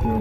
All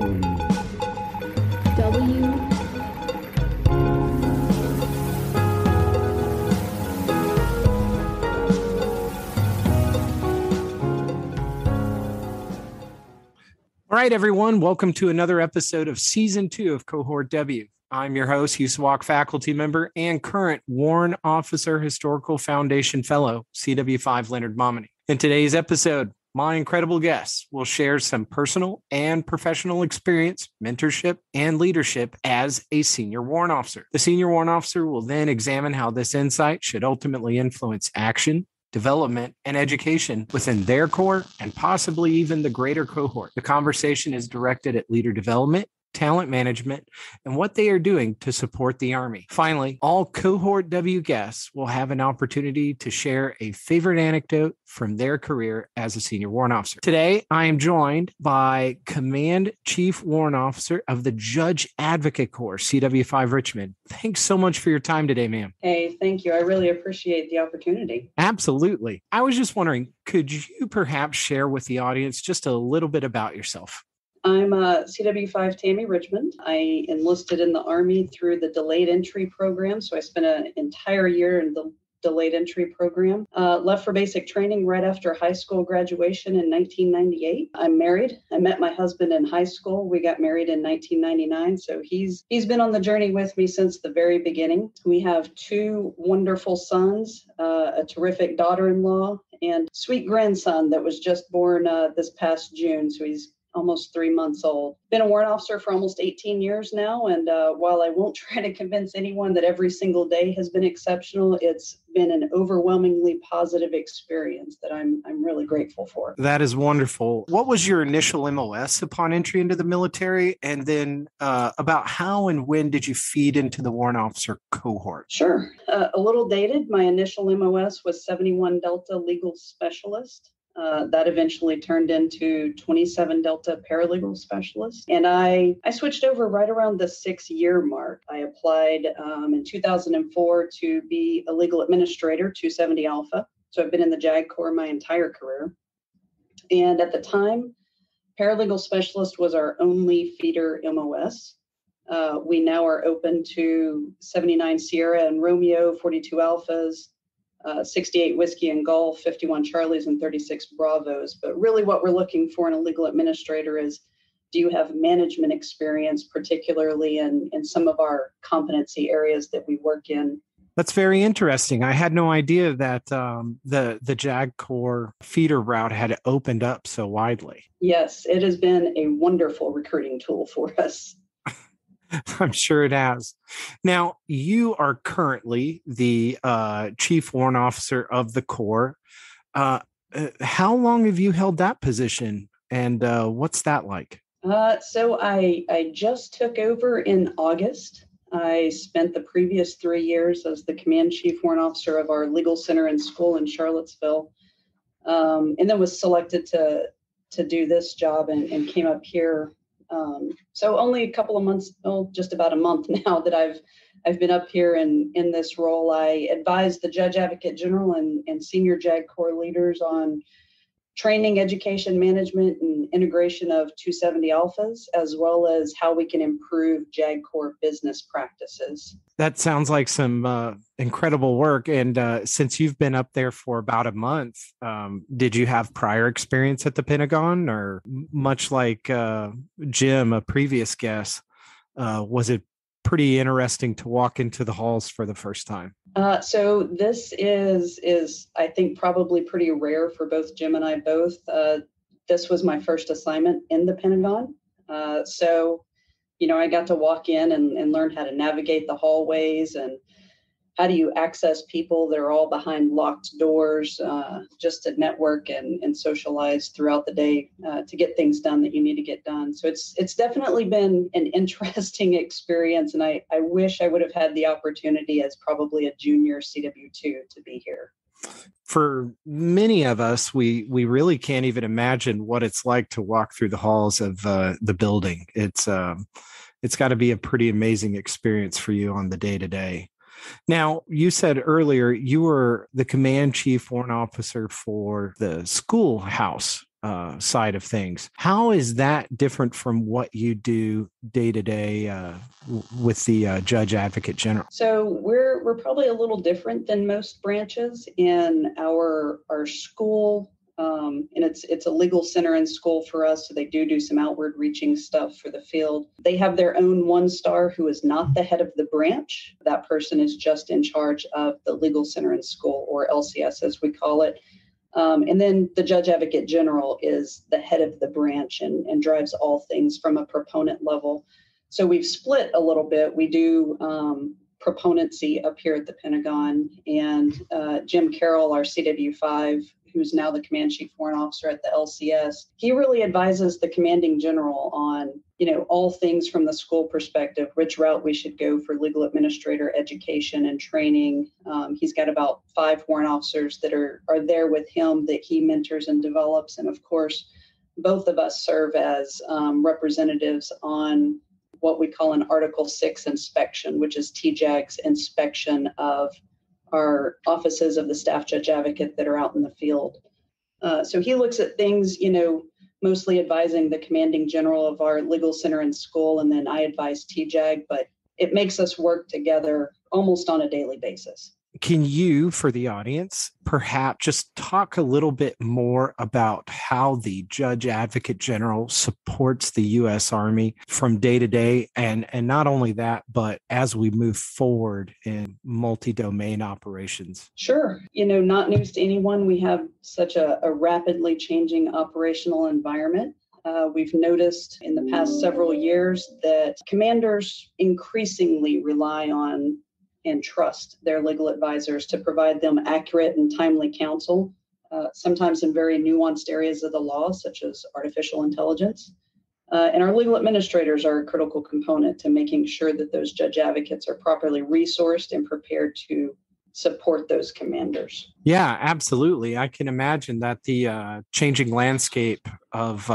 right, everyone. Welcome to another episode of Season 2 of Cohort W. I'm your host, CWOC faculty member and current Warrant Officer Historical Foundation Fellow, CW5 Leonard Momini. In today's episode, my incredible guests will share some personal and professional experience, mentorship, and leadership as a senior warrant officer. The senior warrant officer will then examine how this insight should ultimately influence action, development, and education within their corps and possibly even the greater cohort. The conversation is directed at leader development, talent management, and what they are doing to support the Army. Finally, all Cohort W guests will have an opportunity to share a favorite anecdote from their career as a senior warrant officer. Today, I am joined by Command Chief Warrant Officer of the Judge Advocate Corps, CW5 Richmond. Thanks so much for your time today, ma'am. Hey, thank you. I really appreciate the opportunity. Absolutely. I was just wondering, could you perhaps share with the audience just a little bit about yourself? I'm CW5 Tammy Richmond. I enlisted in the Army through the delayed entry program. So I spent an entire year in the delayed entry program. Left for basic training right after high school graduation in 1998. I'm married. I met my husband in high school. We got married in 1999. So he's been on the journey with me since the very beginning. We have two wonderful sons, a terrific daughter-in-law, and sweet grandson that was just born this past June. So he's almost 3 months old. Been a warrant officer for almost 18 years now. And while I won't try to convince anyone that every single day has been exceptional, it's been an overwhelmingly positive experience that I'm really grateful for. That is wonderful. What was your initial MOS upon entry into the military? And then about how and when did you feed into the warrant officer cohort? Sure. A little dated. My initial MOS was 71 Delta Legal Specialist. That eventually turned into 27 Delta Paralegal Specialist. And I switched over right around the 6-year mark. I applied in 2004 to be a legal administrator, 270 Alpha. So I've been in the JAG Corps my entire career. And at the time, Paralegal Specialist was our only feeder MOS. We now are open to 79 Sierra and Romeo, 42 Alphas, 68 Whiskey and Golf, 51 Charlies, and 36 Bravos. But really what we're looking for in a legal administrator is, do you have management experience, particularly in some of our competency areas that we work in? That's very interesting. I had no idea that the JAG Corps feeder route had opened up so widely. Yes, it has been a wonderful recruiting tool for us. I'm sure it has. Now, you are currently the Chief Warrant Officer of the Corps. How long have you held that position, and what's that like? So I just took over in August. I spent the previous 3 years as the Command Chief Warrant Officer of our legal center and school in Charlottesville, and then was selected to do this job and came up here. So only a couple of months, just about a month now that I've been up here in this role. I advise the Judge Advocate General and senior JAG Corps leaders on training, education, management, and integration of 270 Alphas, as well as how we can improve JAG Corps business practices. That sounds like some incredible work. And since you've been up there for about a month, did you have prior experience at the Pentagon, or much like Jim, a previous guest, was it pretty interesting to walk into the halls for the first time? So this is I think probably pretty rare for both Jim and I both. This was my first assignment in the Pentagon. So, I got to walk in and learn how to navigate the hallways and how do you access people that are all behind locked doors, just to network and socialize throughout the day to get things done that you need to get done. So it's definitely been an interesting experience, and I wish I would have had the opportunity as probably a junior CW2 to be here. For many of us, we really can't even imagine what it's like to walk through the halls of the building. It's got to be a pretty amazing experience for you on the day-to-day. Now, you said earlier you were the Command Chief Warrant Officer for the schoolhouse side of things. How is that different from what you do day to day with the Judge Advocate General? So we're probably a little different than most branches in our school. And it's a legal center and school for us, so they do some outward reaching stuff for the field. They have their own 1-star who is not the head of the branch. That person is just in charge of the legal center and school, or LCS as we call it. And then the Judge Advocate General is the head of the branch and drives all things from a proponent level. So we've split a little bit. We do proponency up here at the Pentagon, and Jim Carroll, our CW5, who's now the Command Chief Warrant Officer at the LCS, he really advises the Commanding General on, all things from the school perspective, which route we should go for legal administrator education and training. He's got about 5 warrant officers that are there with him that he mentors and develops. And of course, both of us serve as representatives on what we call an Article 6 inspection, which is TJAG's inspection of our offices of the staff judge advocate that are out in the field. So he looks at things, mostly advising the commanding general of our legal center and school, and then I advise TJAG, but it makes us work together almost on a daily basis. Can you, for the audience, perhaps just talk a little bit more about how the Judge Advocate General supports the U.S. Army from day to day? And not only that, but as we move forward in multi-domain operations? Sure. Not news to anyone. We have such a rapidly changing operational environment. We've noticed in the past several years that commanders increasingly rely on and trust their legal advisors to provide them accurate and timely counsel, sometimes in very nuanced areas of the law, such as artificial intelligence. And our legal administrators are a critical component to making sure that those judge advocates are properly resourced and prepared to support those commanders. Yeah, absolutely. I can imagine that the changing landscape of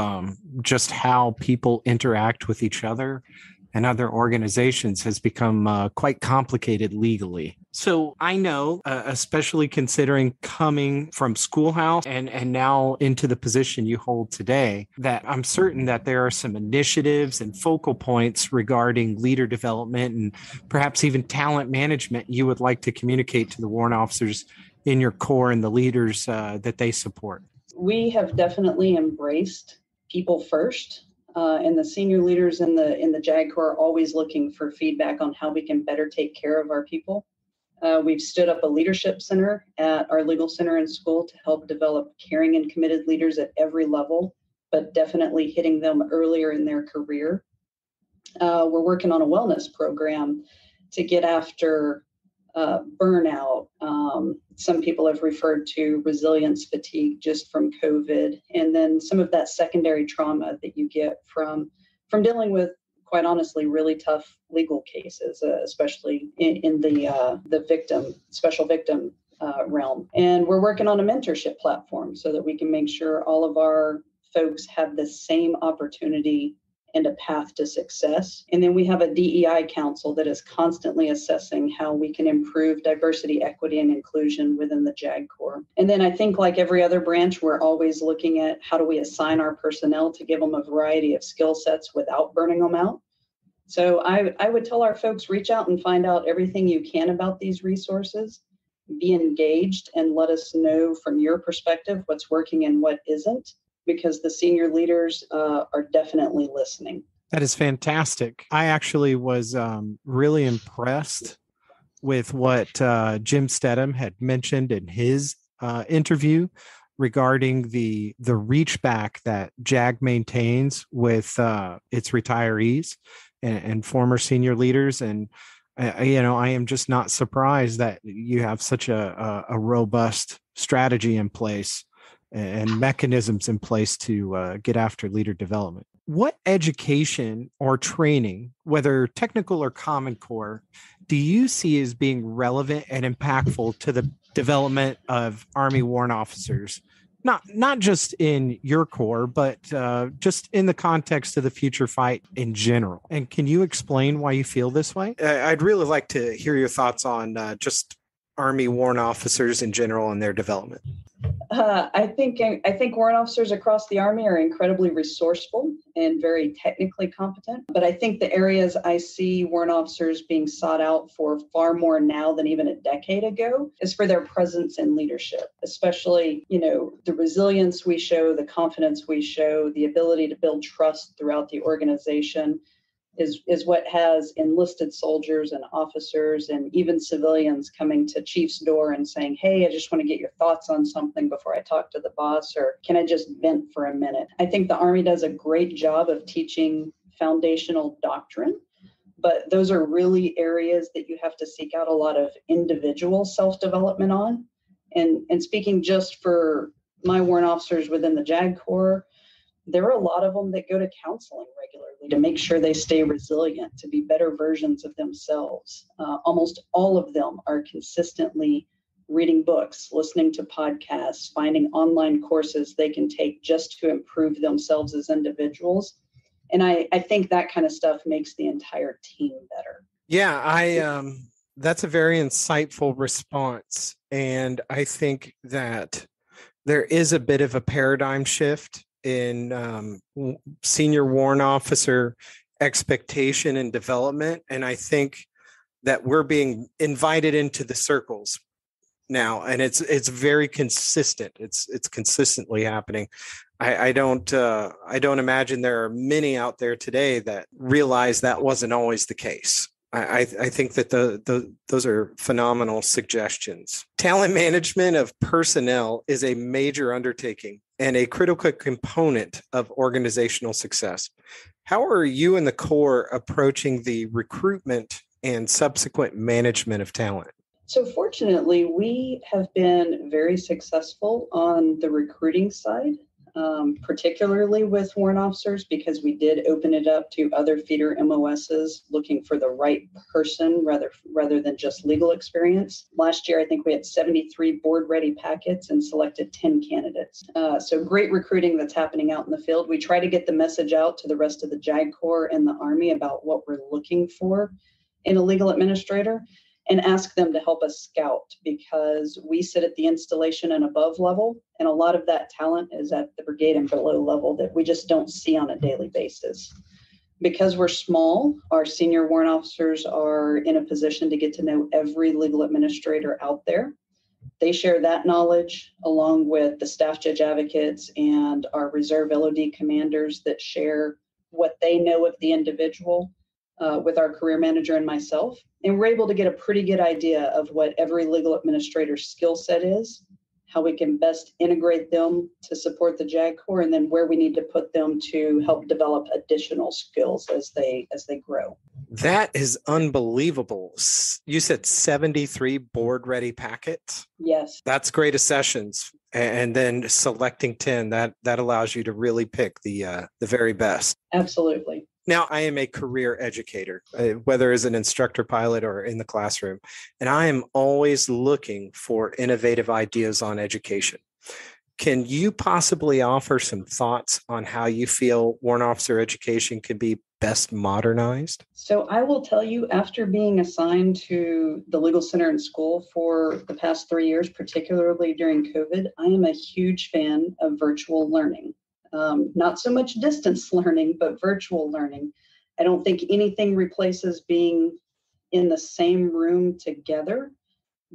just how people interact with each other and other organizations has become quite complicated legally. So I know, especially considering coming from Schoolhouse and now into the position you hold today, that I'm certain that there are some initiatives and focal points regarding leader development and perhaps even talent management you would like to communicate to the warrant officers in your Corps and the leaders that they support. We have definitely embraced people first. And the senior leaders in the JAG Corps are always looking for feedback on how we can better take care of our people. We've stood up a leadership center at our legal center and school to help develop caring and committed leaders at every level, but definitely hitting them earlier in their career. We're working on a wellness program to get after burnout. Some people have referred to resilience fatigue just from COVID, and then some of that secondary trauma that you get from dealing with, quite honestly, really tough legal cases, especially in the special victim realm. And we're working on a mentorship platform so that we can make sure all of our folks have the same opportunity and a path to success. And then we have a DEI council that is constantly assessing how we can improve diversity, equity, and inclusion within the JAG Corps. And then I think, like every other branch, we're always looking at how do we assign our personnel to give them a variety of skill sets without burning them out. So I would tell our folks, reach out and find out everything you can about these resources, be engaged, and let us know from your perspective what's working and what isn't, because the senior leaders are definitely listening. That is fantastic. I actually was really impressed with what Jim Stedham had mentioned in his interview regarding the reach back that JAG maintains with its retirees and former senior leaders. And I am just not surprised that you have such a robust strategy in place and mechanisms in place to get after leader development. What education or training, whether technical or Common Core, do you see as being relevant and impactful to the development of Army warrant officers? Not just in your Corps, but just in the context of the future fight in general. And can you explain why you feel this way? I'd really like to hear your thoughts on just Army warrant officers in general and their development. I think warrant officers across the Army are incredibly resourceful and very technically competent. But I think the areas I see warrant officers being sought out for far more now than even a decade ago is for their presence in leadership, especially, the resilience we show, the confidence we show, the ability to build trust throughout the organization. Is what has enlisted soldiers and officers and even civilians coming to chief's door and saying, hey, I just want to get your thoughts on something before I talk to the boss, or can I just vent for a minute? I think the Army does a great job of teaching foundational doctrine, but those are really areas that you have to seek out a lot of individual self-development on. And speaking just for my warrant officers within the JAG Corps, there are a lot of them that go to counseling regularly to make sure they stay resilient, to be better versions of themselves. Almost all of them are consistently reading books, listening to podcasts, finding online courses they can take just to improve themselves as individuals. And I think that kind of stuff makes the entire team better. Yeah, that's a very insightful response. And I think that there is a bit of a paradigm shift in senior warrant officer expectation and development. And I think that we're being invited into the circles now, and it's very consistent. It's consistently happening. I don't imagine there are many out there today that realize that wasn't always the case. I think that those are phenomenal suggestions. Talent management of personnel is a major undertaking and a critical component of organizational success. How are you and the Corps approaching the recruitment and subsequent management of talent? So fortunately, we have been very successful on the recruiting side, particularly with warrant officers, because we did open it up to other feeder MOSs looking for the right person rather than just legal experience. Last year, I think we had 73 board-ready packets and selected 10 candidates. So great recruiting that's happening out in the field. We try to get the message out to the rest of the JAG Corps and the Army about what we're looking for in a legal administrator, and ask them to help us scout, because we sit at the installation and above level, and a lot of that talent is at the brigade and below level that we just don't see on a daily basis. Because we're small, our senior warrant officers are in a position to get to know every legal administrator out there. They share that knowledge along with the staff judge advocates and our reserve LOD commanders that share what they know of the individual with our career manager and myself. And we're able to get a pretty good idea of what every legal administrator's skill set is, how we can best integrate them to support the JAG Corps, and then where we need to put them to help develop additional skills as they grow. That is unbelievable. You said 73 board-ready packets? Yes. That's great accessions. And then selecting 10, that allows you to really pick the very best. Absolutely. Now, I am a career educator, whether as an instructor pilot or in the classroom, and I am always looking for innovative ideas on education. Can you possibly offer some thoughts on how you feel warrant officer education can be best modernized? So I will tell you, after being assigned to the Legal Center and School for the past 3 years, particularly during COVID, I am a huge fan of virtual learning. Not so much distance learning, but virtual learning. I don't think anything replaces being in the same room together,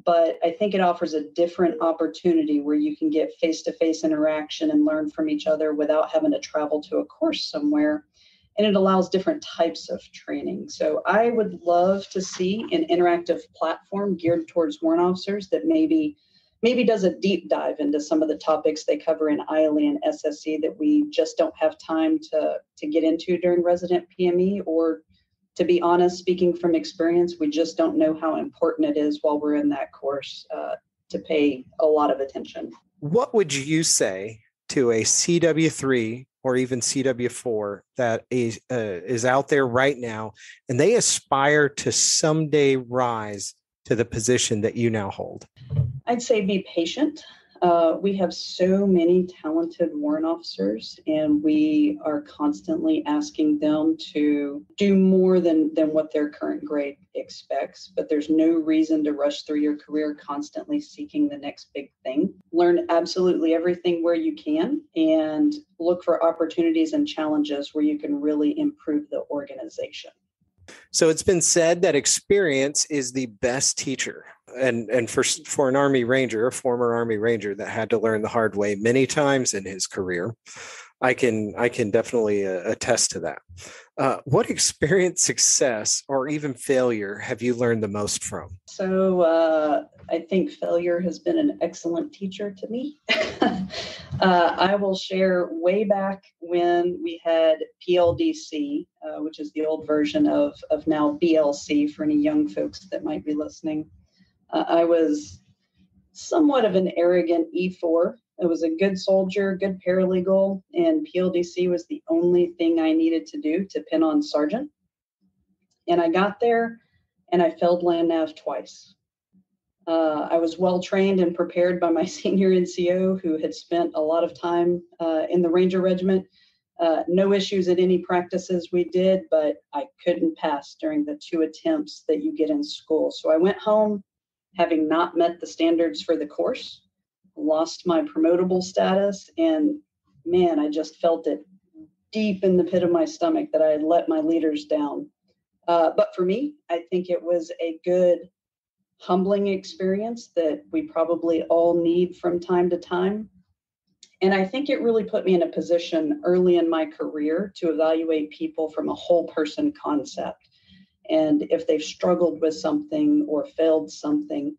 but I think it offers a different opportunity where you can get face-to-face interaction and learn from each other without having to travel to a course somewhere. And it allows different types of training. So I would love to see an interactive platform geared towards warrant officers that maybe does a deep dive into some of the topics they cover in ILE and SSE that we just don't have time to get into during resident PME, or to be honest, speaking from experience, we just don't know how important it is while we're in that course to pay a lot of attention. What would you say to a CW3 or even CW4 that is out there right now, and they aspire to someday rise to the position that you now hold? I'd say be patient. We have so many talented warrant officers, and we are constantly asking them to do more than what their current grade expects. But there's no reason to rush through your career constantly seeking the next big thing. Learn absolutely everything where you can, and look for opportunities and challenges where you can really improve the organization. So it's been said that experience is the best teacher. And for an Army Ranger, a former Army Ranger that had to learn the hard way many times in his career, I can definitely attest to that. What experience, success, or even failure have you learned the most from? So I think failure has been an excellent teacher to me. I will share way back when we had PLDC, which is the old version of now BLC for any young folks that might be listening. I was somewhat of an arrogant E4. I was a good soldier, good paralegal, and PLDC was the only thing I needed to do to pin on sergeant. And I got there and I failed land nav twice. I was well trained and prepared by my senior NCO who had spent a lot of time in the Ranger Regiment. No issues at any practices we did, but I couldn't pass during the 2 attempts that you get in school. So I went home having not met the standards for the course, lost my promotable status, and man, I just felt it deep in the pit of my stomach that I had let my leaders down. But for me, I think it was a good, humbling experience that we probably all need from time to time. And I think it really put me in a position early in my career to evaluate people from a whole person concept. And if they've struggled with something or failed something,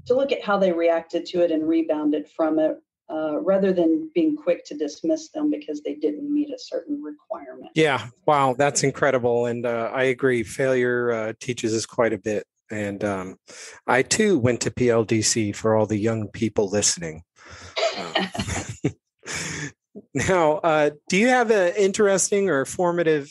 to look at how they reacted to it and rebounded from it, rather than being quick to dismiss them because they didn't meet a certain requirement. Yeah. Wow. That's incredible. And I agree. Failure teaches us quite a bit. And I, too, went to PLDC for all the young people listening. Now, do you have an interesting or formative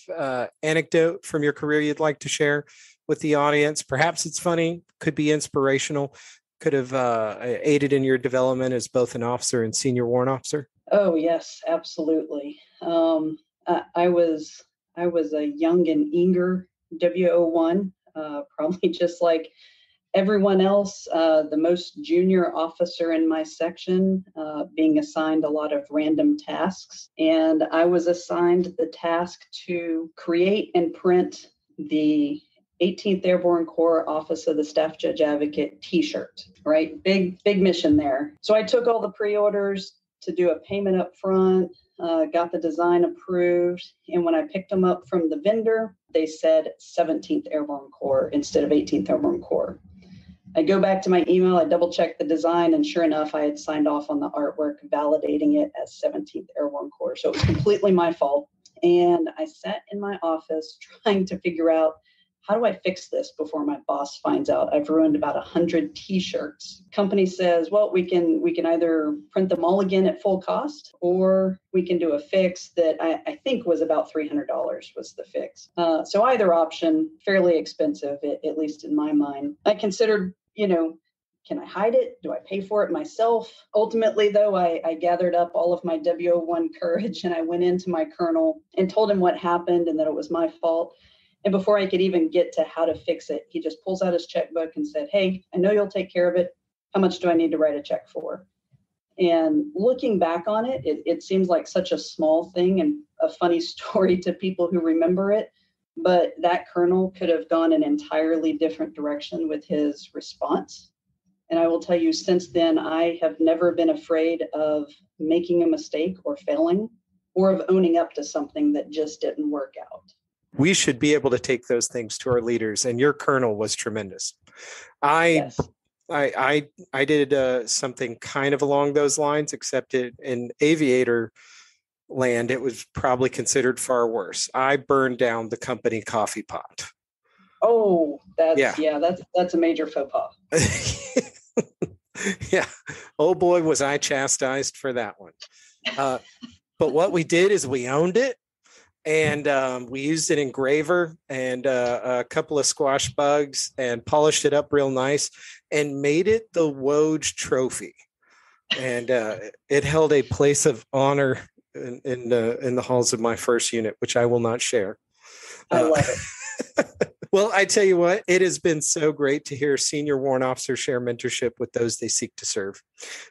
anecdote from your career you'd like to share with the audience? Perhaps it's funny, could be inspirational, could have aided in your development as both an officer and senior warrant officer? Oh, yes, absolutely. I was a young and eager W01, probably just like everyone else, the most junior officer in my section, being assigned a lot of random tasks. And I was assigned the task to create and print the 18th Airborne Corps Office of the Staff Judge Advocate t-shirt, right? Big mission there. So I took all the pre-orders to do a payment up front, got the design approved. And when I picked them up from the vendor, they said 17th Airborne Corps instead of 18th Airborne Corps. I go back to my email, I double check the design, and sure enough, I had signed off on the artwork, validating it as 17th Airborne Corps. So it was completely my fault. And I sat in my office trying to figure out, how do I fix this before my boss finds out I've ruined about 100 t-shirts? Company says, well, we can either print them all again at full cost, or we can do a fix that I think was about $300 was the fix. So either option, fairly expensive, at least in my mind. I considered, can I hide it? Do I pay for it myself? Ultimately, though, I gathered up all of my W01 courage and I went into my colonel and told him what happened and that it was my fault. And before I could even get to how to fix it, he just pulls out his checkbook and said, hey, I know you'll take care of it. How much do I need to write a check for? And looking back on it, it seems like such a small thing and a funny story to people who remember it. But that colonel could have gone an entirely different direction with his response. And I will tell you, since then, I have never been afraid of making a mistake or failing, or of owning up to something that just didn't work out. We should be able to take those things to our leaders, and your colonel was tremendous. I did something kind of along those lines, except in aviator land, it was probably considered far worse. I burned down the company coffee pot. Oh, that's a major faux pas. Yeah. Oh boy, was I chastised for that one. But what we did is we owned it. And we used an engraver and a couple of squash bugs and polished it up real nice and made it the Woj trophy. and it held a place of honor in the halls of my first unit, which I will not share. I love it. Well, I tell you what, it has been so great to hear senior warrant officers share mentorship with those they seek to serve.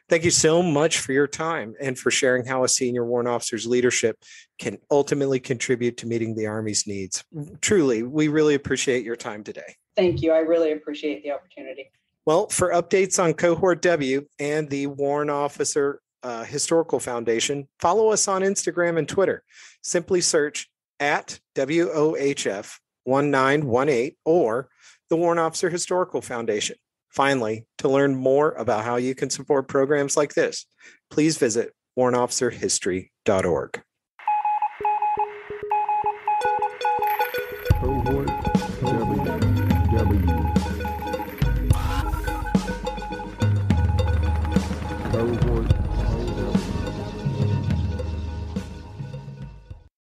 Thank you so much for your time and for sharing how a senior warrant officer's leadership can ultimately contribute to meeting the Army's needs. Truly, we really appreciate your time today. Thank you. I really appreciate the opportunity. Well, for updates on Cohort W and the Warrant Officer Historical Foundation, follow us on Instagram and Twitter. Simply search at WOHF 1918 or the Warrant Officer Historical Foundation. Finally, to learn more about how you can support programs like this, please visit warrantofficerhistory.org.